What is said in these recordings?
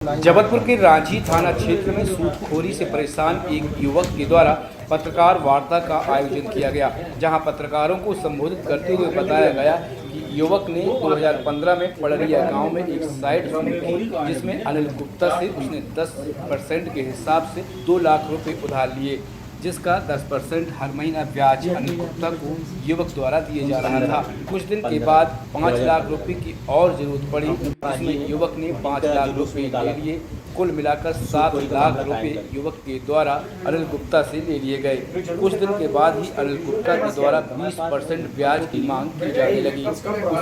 जबलपुर के रांझी थाना क्षेत्र में सूदखोरी से परेशान एक युवक के द्वारा पत्रकार वार्ता का आयोजन किया गया, जहां पत्रकारों को संबोधित करते हुए बताया गया कि युवक ने 2015 में पड़रिया गांव में एक साइट शुरू की, जिसमें अनिल गुप्ता से उसने 10% के हिसाब से 2 लाख रुपए उधार लिए, जिसका 10% हर महीना ब्याज अनिल गुप्ता को युवक द्वारा दिए जा रहा था। कुछ दिन के बाद 5 लाख रुपए की और जरूरत पड़ी, जिसमें युवक ने 5 लाख रुपए ले लिए। कुल मिलाकर 7 लाख रुपए युवक के द्वारा अनिल गुप्ता से ले लिए गए। कुछ दिन के बाद ही अनिल गुप्ता के द्वारा 20% ब्याज की मांग की जाने लगी। उस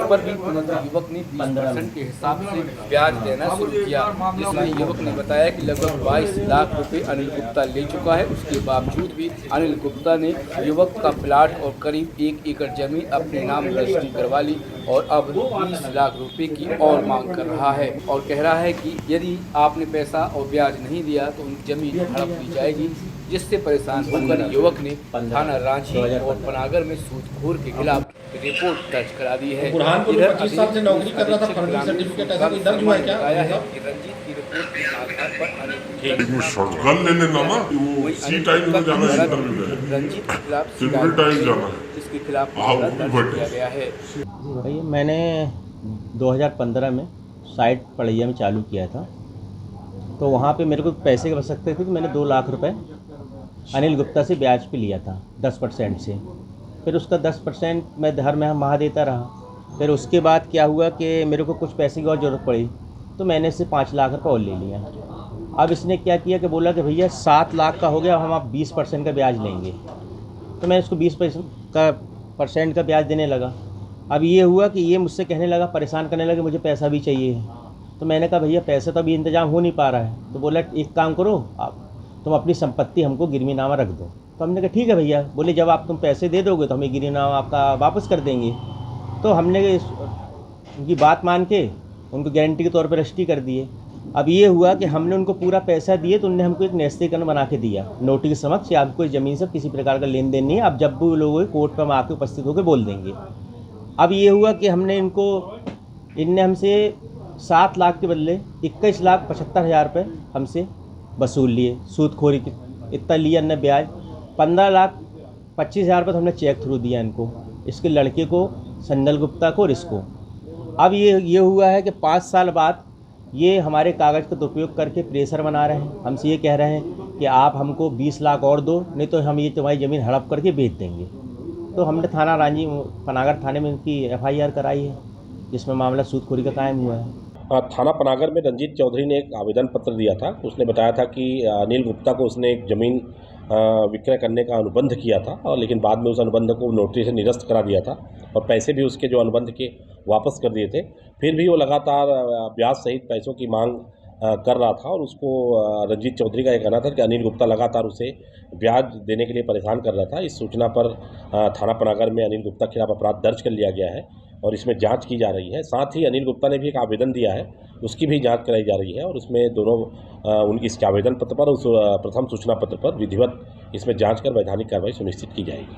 पर भी तुरंत युवक ने 20% के हिसाब से ब्याज देना शुरू किया, जिसमें युवक ने बताया कि लगभग 22 लाख रुपए अनिल गुप्ता ले चुका है। उसके बावजूद भी अनिल गुप्ता ने युवक का प्लाट और करीब 1 एकड़ जमीन अपने नाम रजिस्ट्री करवा ली और अब 20 लाख रुपए की और मांग कर रहा है और कह रहा है कि यदि आपने पैसा और ब्याज नहीं दिया तो उनकी जमीन हड़प ली जाएगी। जिससे परेशान होकर युवक ने थाना रांची और पनागर में सूदखोर के खिलाफ रिपोर्ट दर्ज करा दी है। इधर 25 साल से नौकरी कर रहा था, फर्जी सर्टिफिकेट ऐसा कोई दर्ज हुआ है क्या? आया है कि रंजीत की रिपोर्ट के आधार पर शॉटगन ले लेना ना, वो सी टाइम में जाना है, रंजीत के खिलाफ सिंपल टाइम जाना है, इसके खिलाफ दर्ज किया गया है। भाई मैंने 2015 में साइट पड़ैया में चालू किया था, तो वहाँ पे मेरे को पैसे की आवश्यकता थी कि मैंने 2 लाख रुपए अनिल गुप्ता से ब्याज पे लिया था 10% से। फिर उसका 10% मैं हर माह देता रहा। फिर उसके बाद क्या हुआ कि मेरे को कुछ पैसे की और ज़रूरत पड़ी, तो मैंने इससे 5 लाख रुपये और ले लिया। अब इसने क्या किया कि बोला कि भैया 7 लाख का हो गया, हम आप 20% का ब्याज लेंगे। तो मैं इसको 20% का ब्याज देने लगा। अब ये हुआ कि ये मुझसे कहने लगा, परेशान करने लगा, मुझे पैसा भी चाहिए। तो मैंने कहा भैया पैसा तो अभी इंतजाम हो नहीं पा रहा है। तो बोला एक काम करो, आप तुम अपनी संपत्ति हमको गिरवीनामा रख दो। तो हमने कहा ठीक है भैया। बोले जब आप तुम पैसे दे दोगे तो हमें गिरवीनामा आपका वापस कर देंगे। तो हमने उनकी बात मान के उनको गारंटी के तौर पर रजिस्ट्री कर दिए। अब ये हुआ कि हमने उनको पूरा पैसा दिए तो उनने हमको एक न्यस्तीकरण बना के दिया नोटिस के समक्ष, आपको इस ज़मीन से किसी प्रकार का लेन देन नहीं है, आप जब भी लोग कोर्ट पर हम आके उपस्थित होकर बोल देंगे। अब ये हुआ कि इनने हमसे 7 लाख के बदले 21,75,000 रुपये हमसे वसूल लिए। सूदखोरी की इतना लिया ने ब्याज। 15,25,000 रुपये तो हमने चेक थ्रू दिया इनको, इसके लड़के को, संजल गुप्ता को और इसको। अब ये हुआ है कि 5 साल बाद ये हमारे कागज़ का दुरुपयोग करके प्रेशर बना रहे हैं। हमसे ये कह रहे हैं कि आप हमको 20 लाख और दो, नहीं तो हम ये तुम्हारी ज़मीन हड़प करके बेच देंगे। तो हमने थाना रांझी पनागर थाने में इनकी FIR कराई है, जिसमें मामला सूदखोरी का कायम हुआ है। थाना पनागर में रंजीत चौधरी ने एक आवेदन पत्र दिया था। उसने बताया था कि अनिल गुप्ता को उसने एक ज़मीन विक्रय करने का अनुबंध किया था, और लेकिन बाद में उस अनुबंध को नोटिस से निरस्त करा दिया था और पैसे भी उसके जो अनुबंध के वापस कर दिए थे। फिर भी वो लगातार ब्याज सहित पैसों की मांग कर रहा था, और उसको रंजीत चौधरी का ये कहना था कि अनिल गुप्ता लगातार उसे ब्याज देने के लिए परेशान कर रहा था। इस सूचना पर थाना पनागर में अनिल गुप्ता के खिलाफ अपराध दर्ज कर लिया गया है और इसमें जांच की जा रही है। साथ ही अनिल गुप्ता ने भी एक आवेदन दिया है, उसकी भी जांच कराई जा रही है, और उसमें दोनों उनकी इसके आवेदन पत्र पर, उस प्रथम सूचना पत्र पर विधिवत इसमें जांच कर वैधानिक कार्रवाई सुनिश्चित की जाएगी।